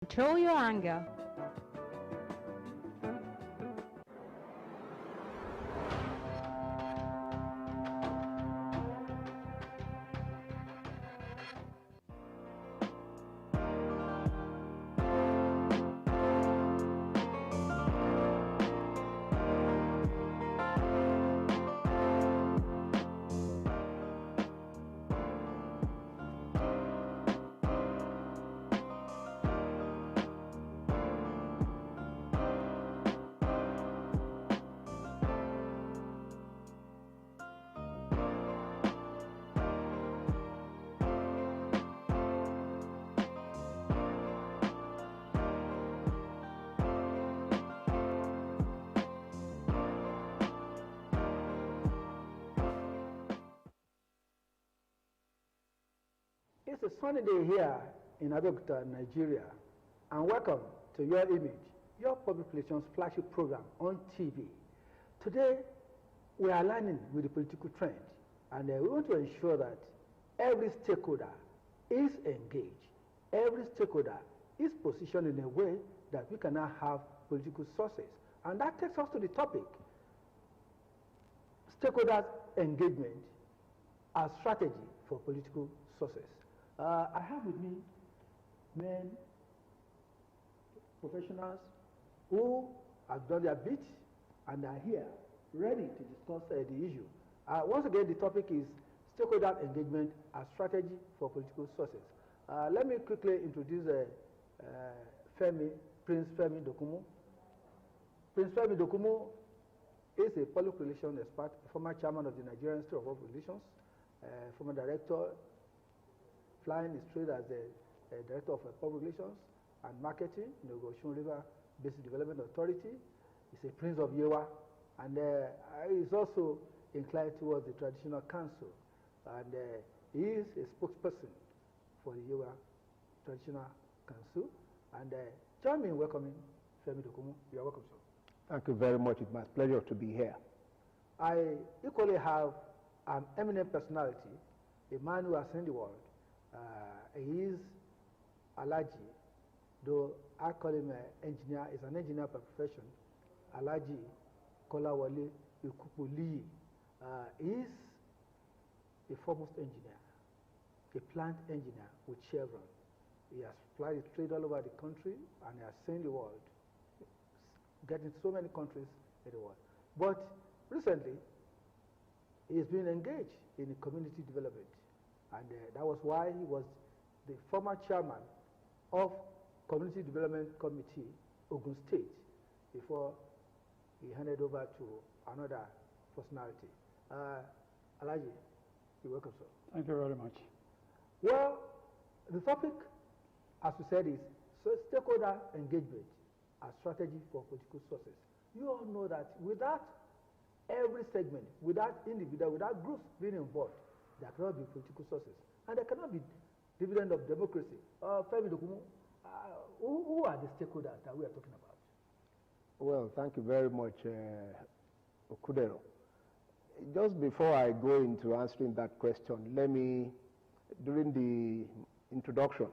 Control your anger. It's a sunny day here in Abeokuta, Nigeria, and welcome to Your Image, your public relations flagship program on TV. Today, we are aligning with the political trend, and we want to ensure that every stakeholder is engaged, every stakeholder is positioned in a way that we can now have political sources. And that takes us to the topic, stakeholders' engagement as strategy for political sources. I have with me men, professionals who have done their bit and are here ready to discuss the issue. Once again, the topic is stakeholder engagement as strategy for political sources. Let me quickly introduce FEMI, Prince Femi DOKUNMU. Prince Femi DOKUNMU is a public relations expert, former chairman of the Nigerian Institute of Public Relations, former director, flying his trade as the director of public relations and marketing in the Osun River Basin Development Authority. He's a prince of Yewa, and he's also inclined towards the traditional council, and he is a spokesperson for the Yewa Traditional Council. And join me in welcoming Femi DOKUNMU. You are welcome, sir. Thank you very much. It's my pleasure to be here. I equally have an eminent personality, a man who has seen the world. He is ALHAJI, though I call him an engineer. He's an engineer by profession. ALHAJI KOLAWOLE IKUPOLIYI. He is a foremost engineer, a plant engineer with Chevron. He has applied his trade all over the country, and he has seen the world, getting so many countries in the world. But recently, he has been engaged in community development. And that was why he was the former chairman of Community Development Committee, Ogun State, before he handed over to another personality. ALHAJI, you're welcome, sir. Thank you very much. Well, the topic, as we said, is stakeholder engagement as strategy for political sources. You all know that without every segment, without individual, without groups being involved, there cannot be political sources, and there cannot be dividend of democracy. Femi DOKUNMU, who are the stakeholders that we are talking about? Well, thank you very much, Okudero. Just before I go into answering that question, let me, during the introductions,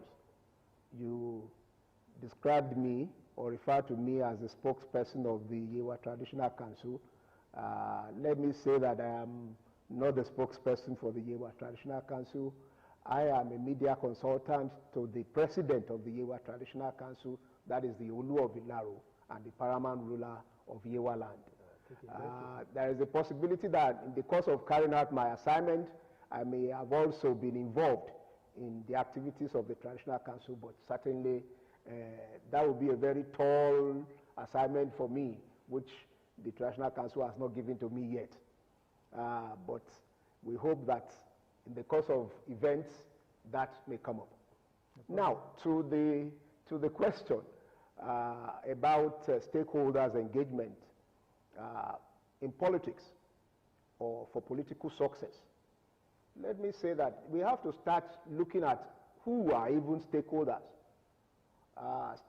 you described me or referred to me as the spokesperson of the Yewa Traditional Council. Let me say that I am not the spokesperson for the Yewa Traditional Council. I am a media consultant to the president of the Yewa Traditional Council, that is the Olu of Ilaro and the paramount ruler of Yewa land. There is a possibility that in the course of carrying out my assignment, I may have also been involved in the activities of the Traditional Council, but certainly that would be a very tall assignment for me, which the Traditional Council has not given to me yet. But we hope that in the course of events, that may come up. Now, to the question about stakeholders' engagement in politics or for political success, let me say that we have to start looking at who are even stakeholders.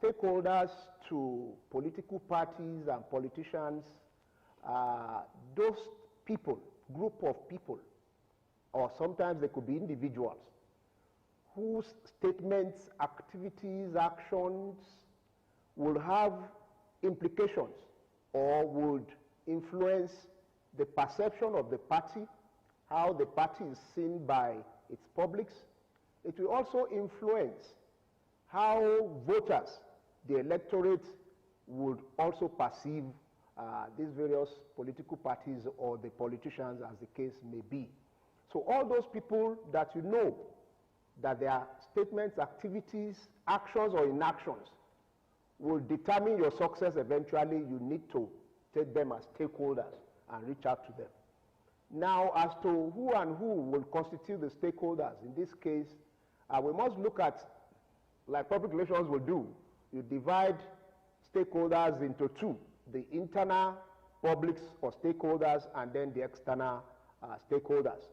Stakeholders to political parties and politicians, those people, group of people, or sometimes they could be individuals, whose statements, activities, actions will have implications or would influence the perception of the party, how the party is seen by its publics. It will also influence how voters, the electorate, would also perceive these various political parties or the politicians, as the case may be. So all those people that you know that their statements, activities, actions or inactions will determine your success eventually, you need to take them as stakeholders and reach out to them. Now, as to who and who will constitute the stakeholders, in this case, we must look at, like public relations will do, you divide stakeholders into two, the internal publics or stakeholders and then the external stakeholders.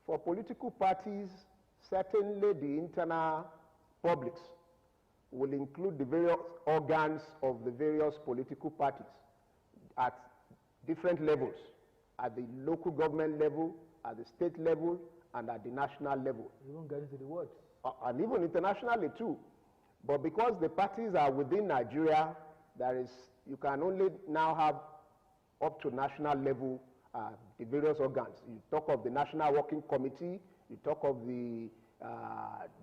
For political parties, certainly the internal publics will include the various organs of the various political parties at different levels, at the local government level, at the state level, and at the national level. You won't get into the words. And even internationally too. But because the parties are within Nigeria, you can only now have up to national level the various organs. You talk of the National Working Committee, you talk of the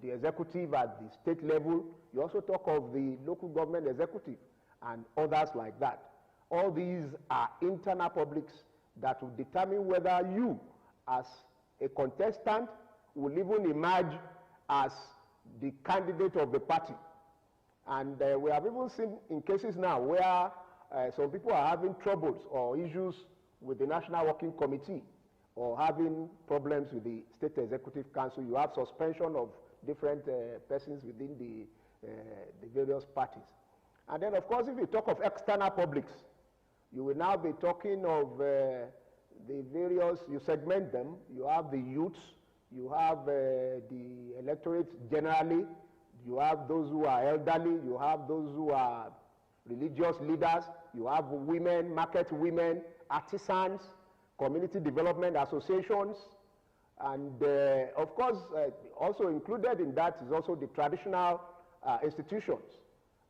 executive at the state level, you also talk of the local government executive and others like that. All these are internal publics that will determine whether you, as a contestant, will even emerge as the candidate of the party. And we have even seen in cases now where some people are having troubles or issues with the National Working Committee or having problems with the State Executive Council. You have suspension of different persons within the various parties. And then, of course, if you talk of external publics, you will now be talking of the various, you segment them. You have the youths, you have the electorate generally, you have those who are elderly, you have those who are religious leaders, you have women, market women, artisans, community development associations, and of course, also included in that is also the traditional institutions.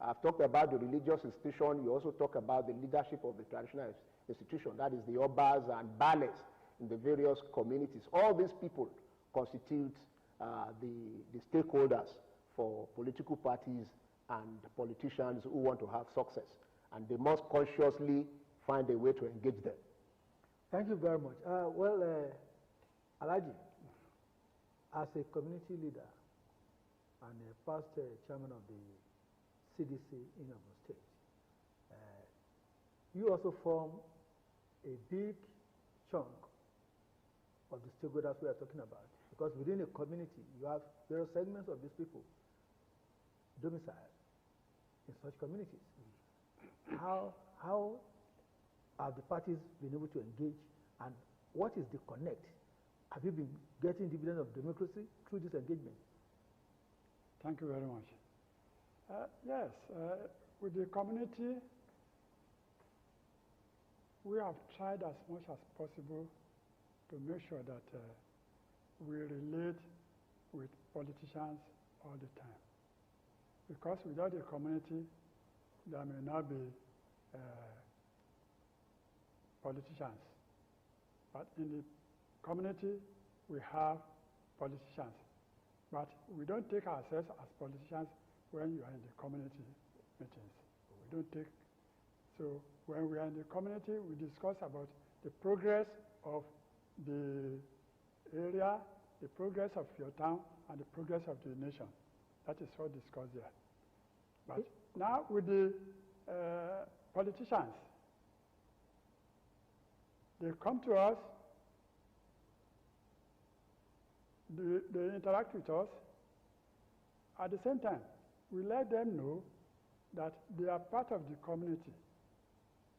I've talked about the religious institution. You also talk about the leadership of the traditional institution. That is the obas and bales in the various communities. All these people constitute the stakeholders for political parties and politicians who want to have success. And they must consciously find a way to engage them. Thank you very much. Alhaji, as a community leader and a past chairman of the CDC in Ogun State, you also form a big chunk of the stakeholders we are talking about, because within a community, you have various segments of these people domiciled in such communities. How have the parties been able to engage, and what is the connect? Have you been getting dividend of democracy through this engagement? Thank you very much. Yes, with the community, we have tried as much as possible to make sure that we relate with politicians all the time. Because without the community, there may not be politicians. But in the community, we have politicians. But we don't take ourselves as politicians when you are in the community meetings. We don't take. So when we are in the community, we discuss about the progress of the area, the progress of your town, and the progress of the nation. That is all discussed there. But now with the politicians, they come to us, they interact with us. At the same time, we let them know that they are part of the community.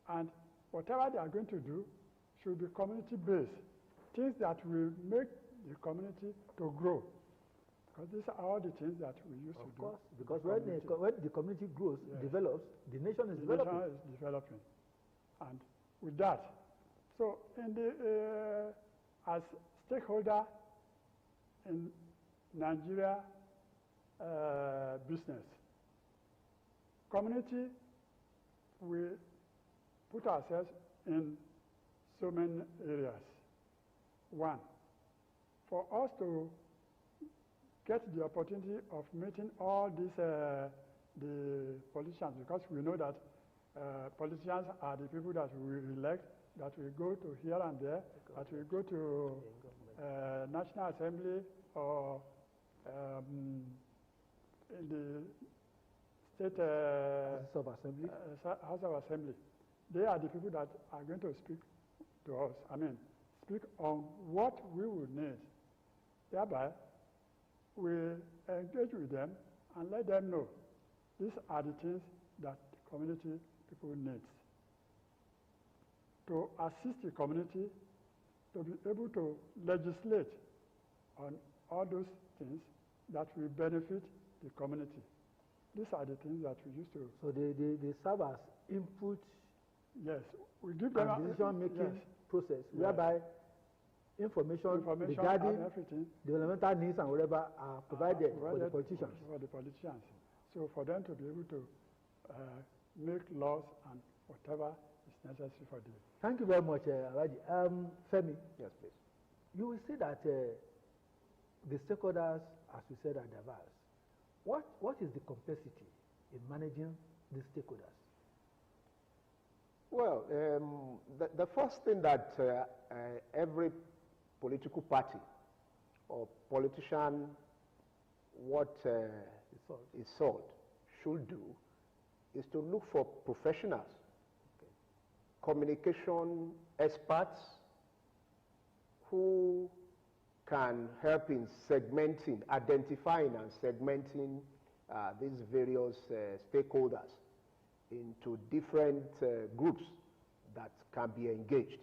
And whatever they are going to do should be community-based. Things that will make the community to grow. Because these are all the things that we used to do. Of course, because when the community grows, yes, develops, the nation is developing. The nation is developing. And with that, so in the, as stakeholder in Nigeria, business. Community, we put ourselves in so many areas. One, for us to get the opportunity of meeting all these the politicians, because we know that politicians are the people that we elect, that we go to here and there, that we go to National Assembly or in the state House of Assembly. They are the people that are going to speak to us. I mean, speak on what we would need. Thereby, we engage with them and let them know these are the things that the community people need. To assist the community to be able to legislate on all those things that will benefit the community. These are the things that we used to. So they serve as input. Yes, we give them a decision-making process, yes, whereby information regarding developmental needs and whatever are provided for the politicians. For the politicians. So for them to be able to make laws and whatever is necessary for them. Thank you very much, Alhaji. Femi. Yes, please. You will see that the stakeholders, as we said, are diverse. What is the complexity in managing these stakeholders? Well, the first thing that every political party or politician, is sought should do is to look for professionals, communication experts who can help in segmenting, identifying and segmenting these various stakeholders into different groups that can be engaged.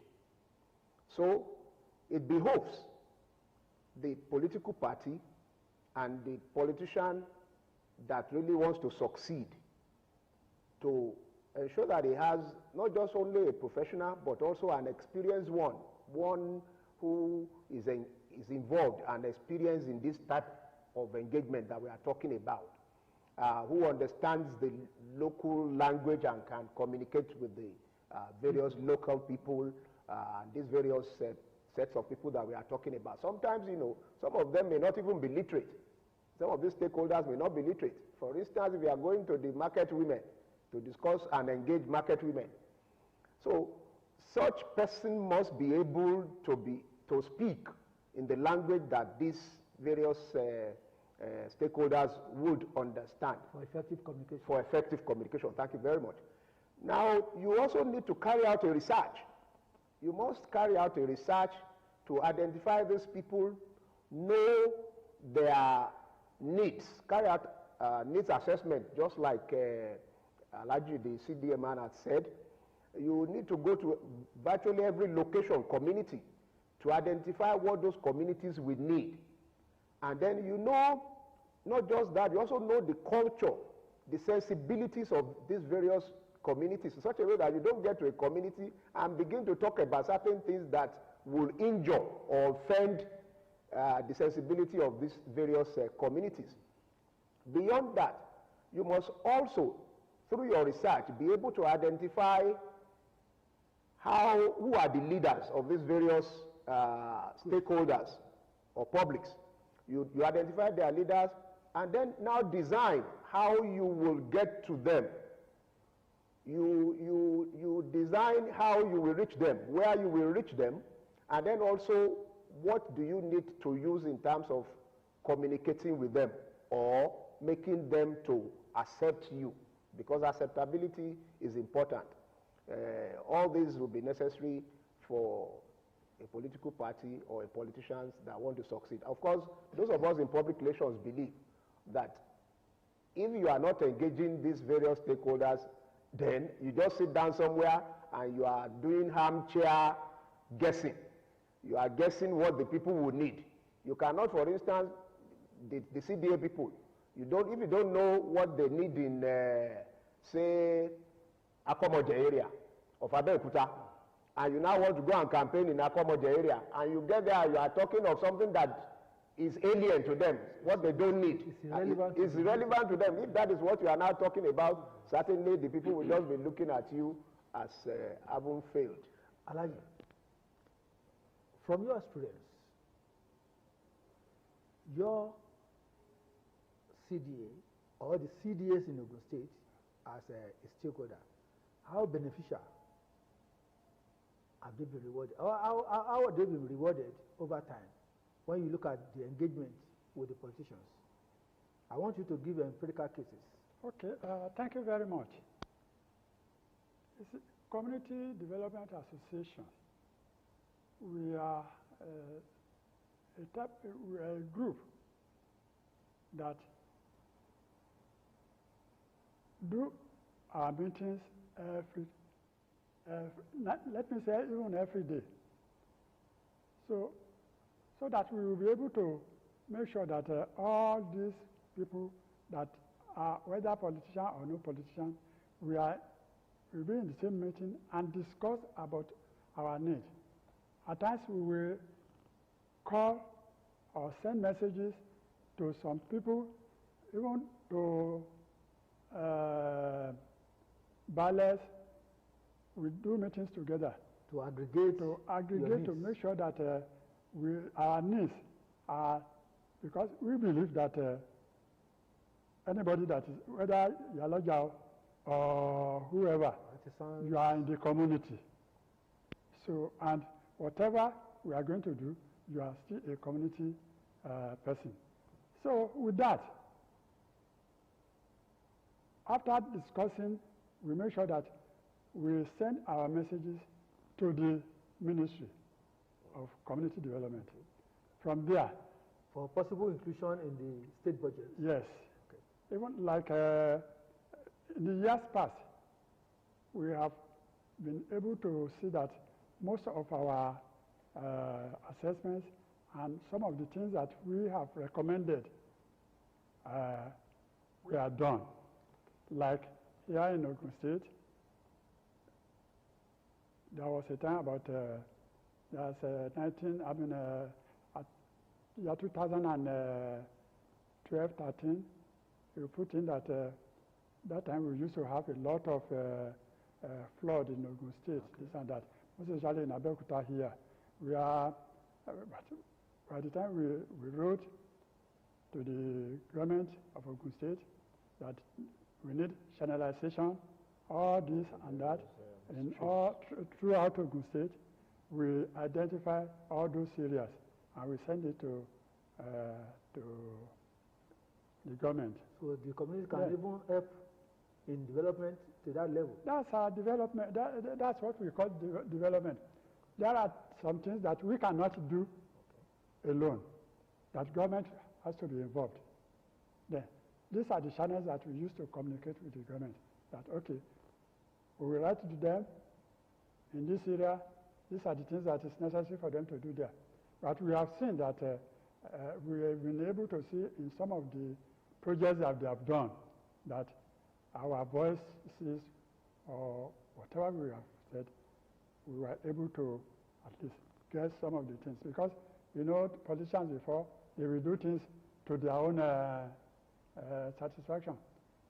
So it behoves the political party and the politician that really wants to succeed to ensure that he has not just only a professional but also an experienced one who is involved and experienced in this type of engagement that we are talking about. Who understands the local language and can communicate with the various local people, these various sets of people that we are talking about. Sometimes, you know, some of them may not even be literate. Some of these stakeholders may not be literate. For instance, if we are going to the market women to discuss and engage market women. So such person must be able to speak in the language that these various stakeholders would understand. For effective communication. For effective communication. Thank you very much. Now, you also need to carry out a research. You must carry out a research to identify these people, know their needs, carry out needs assessment, just like ALHAJI, the CDA man, had said. You need to go to virtually every location, community, to identify what those communities will need. And then you know, not just that, you also know the culture, the sensibilities of these various communities in such a way that you don't get to a community and begin to talk about certain things that will injure or offend the sensibility of these various communities. Beyond that, you must also, through your research, be able to identify who are the leaders of these various stakeholders or publics. You identify their leaders and then now design how you will get to them. You design how you will reach them, where you will reach them, and then also what do you need to use in terms of communicating with them or making them to accept you, because acceptability is important. All these will be necessary for a political party or a politicians that want to succeed. Of course, those of us in public relations believe that if you are not engaging these various stakeholders, then you just sit down somewhere and you are doing armchair guessing. You are guessing what the people will need. You cannot, for instance, the CDA people, if you don't know what they need in, say, Akomoje area of Abeokuta, and you now want to go and campaign in Akomoje area, and you get there, you are talking of something that is alien to them, what they don't need. It's irrelevant to them. If that is what you are now talking about, certainly the people will just be looking at you as having failed. Alhaji, from your experience, your CDA or the CDAs in Ogun State as a stakeholder, how beneficial have they been rewarded? Or how have they been rewarded over time when you look at the engagement with the politicians? I want you to give empirical cases. Okay, thank you very much. Community Development Association, we are a group that do our meetings let me say even every day. So that we will be able to make sure that all these people that are whether politician or no politician, we'll be in the same meeting and discuss about our needs. At times we will call or send messages to some people, even to ballers. We do meetings together. To aggregate To make sure that our needs are, because we believe that anybody that is, whether Yaloja or whoever, you are in the community. So, and whatever we are going to do, you are still a community person. So with that, after discussing, we make sure that we send our messages to the Ministry of Community Development. From there, for possible inclusion in the state budget? Yes. Okay. Even like in the years past, we have been able to see that most of our assessments and some of the things that we have recommended we are done. Like here in Ogun State, there was a time about year 2012, 13, we put in that that time we used to have a lot of flood in Ogun State, this and that, most especially in Abeokuta here. We are, by the time we wrote to the government of Ogun State that we need channelization, all this and that, and all throughout Ogun State, we identify all those areas and we send it to the government. So the community can even help in development to that level? That's our development. That's what we call development. There are some things that we cannot do alone, that government has to be involved. Then, these are the channels that we use to communicate with the government, that, okay, we will write to them in this area, these are the things that is necessary for them to do there. But we have seen that we have been able to see in some of the projects that they have done that our voices or whatever we have said, we were able to at least get some of the things. Because, you know, politicians before, they will do things to their own satisfaction.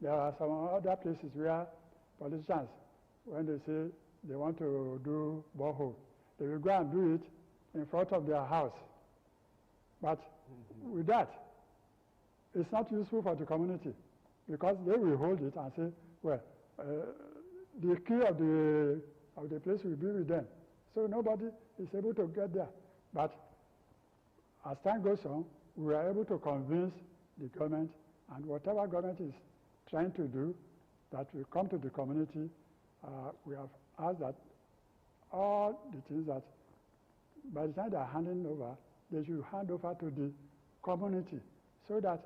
There are some other places where politicians, when they say they want to do borehole, they will go and do it in front of their house. But with that, it's not useful for the community, because they will hold it and say, well, the key of the place will be with them. So nobody is able to get there. But as time goes on, we are able to convince the government, and whatever government is trying to do, that will come to the community. We have asked that all the things that by the time they are handing over, they should hand over to the community, so that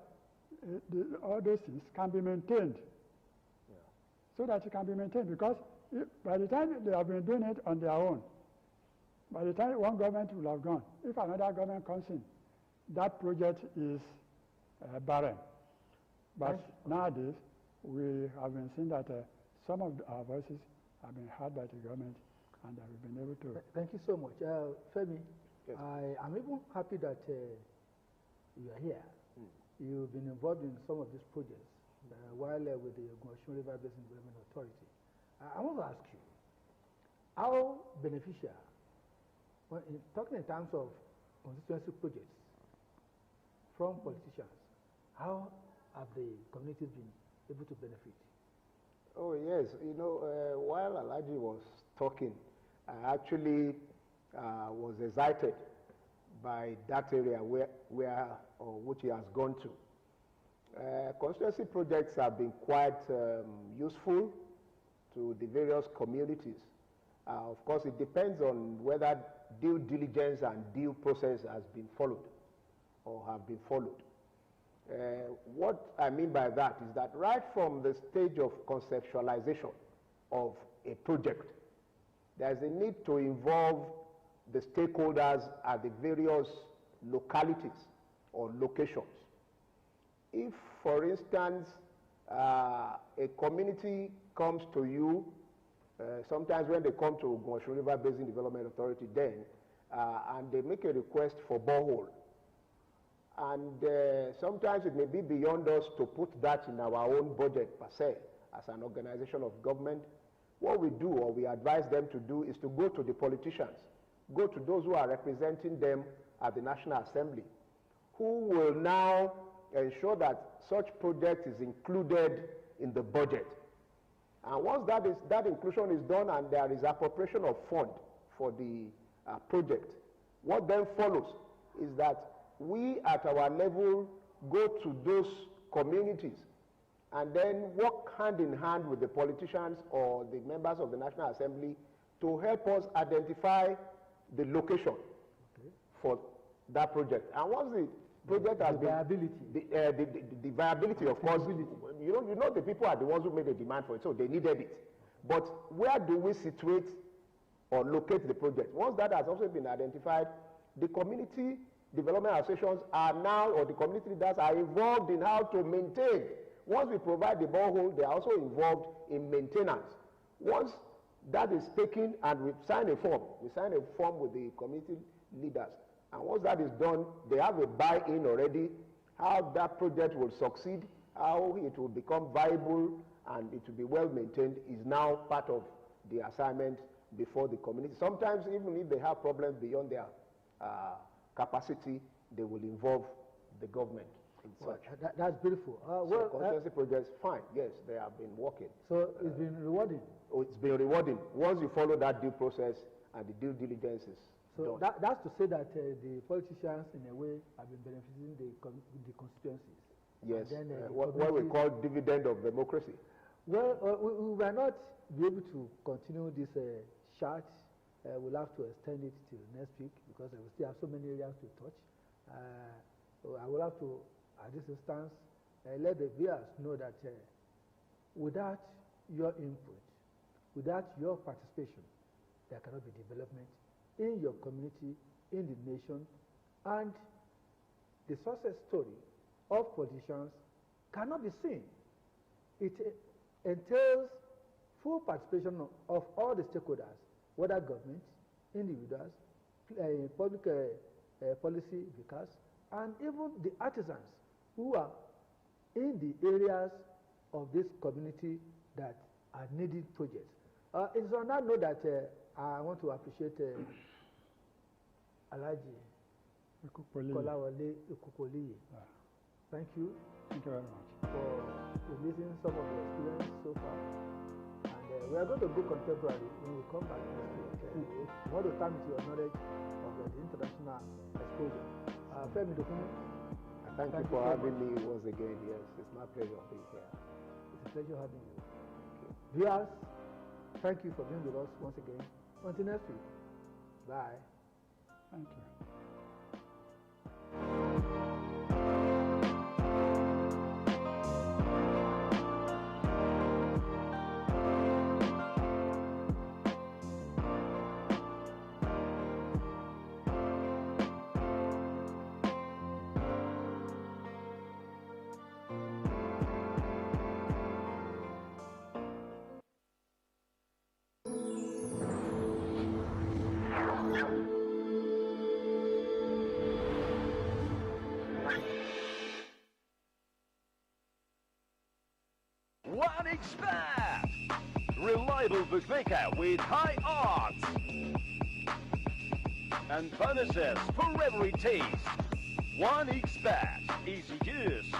all those things can be maintained. Yeah. So that it can be maintained, because by the time they have been doing it on their own, by the time one government will have gone, if another government comes in, that project is barren. But nowadays, we have been seeing that some of our voices have been heard by the government, and that we've been able to. Thank you so much. Femi, yes. I am even happy that you are here. You've been involved in some of these projects while with the Ogun River Basin Development Authority. I want to ask you, how beneficial, talking in terms of constituency projects from politicians, how have the communities been able to benefit? Oh, yes. You know, while ALHAJI was talking, I actually was excited by that area which he has gone to. Constituency projects have been quite useful to the various communities. Of course, it depends on whether due diligence and due process has been followed or have been followed. What I mean by that is that right from the stage of conceptualization of a project, there's a need to involve the stakeholders at the various localities or locations. If, for instance, a community comes to you, sometimes when they come to Ogun River Basin Development Authority then, and they make a request for borehole, and sometimes it may be beyond us to put that in our own budget per se, as an organization of government. What we do, or we advise them to do, is to go to the politicians, go to those who are representing them at the National Assembly, who will now ensure that such project is included in the budget. And once that inclusion is done and there is appropriation of fund for the project, what then follows is that we at our level go to those communities and then work hand in hand with the politicians or the members of the National Assembly to help us identify the location for that project. And once the project has been... Viability. The viability, of course. You know the people are the ones who made the demand for it, so they needed it. But where do we situate or locate the project? Once that has also been identified, the community development associations are now, or the community leaders are involved in how to maintain. Once we provide the borehole, they are also involved in maintenance. Once that is taken and we sign a form with the community leaders, and once that is done, they have a buy-in already, how that project will succeed, how it will become viable, and it will be well maintained is now part of the assignment before the community. Sometimes even if they have problems beyond their capacity, they will involve the government in such. That's beautiful. So constituency projects, fine, yes, they have been working. So it's been rewarding? Oh, it's been rewarding once you follow that due process and the due diligence is so done. That's to say that the politicians, in a way, have been benefiting the constituencies. Yes, then, what we call dividend of democracy. Well, we will not be able to continue this chat. We'll have to extend it till next week because we still have so many areas to touch. So I will have to, at this instance, let the viewers know that without your input, without your participation, there cannot be development in your community, in the nation, and the success story of politicians cannot be seen. It entails full participation of all the stakeholders, whether government, individuals, public policy makers, and even the artisans who are in the areas of this community that are needing projects. It's on that note that I want to appreciate ALHAJI KOLAWOLE IKUPOLIYI. Thank you. Thank you very much for releasing some of the experience so far. And we are going to go contemporary when we come back next week. We want to tap into your knowledge of the international exposure. FEMI, DOKUNMU. Thank you for having me once again. Yes, it's my pleasure being here. It's a pleasure having you. Viewers, thank you for being with us once again. Until next week. Bye. Thank you. reliable bookmaker with high odds and bonuses for every taste. One expert, easy use,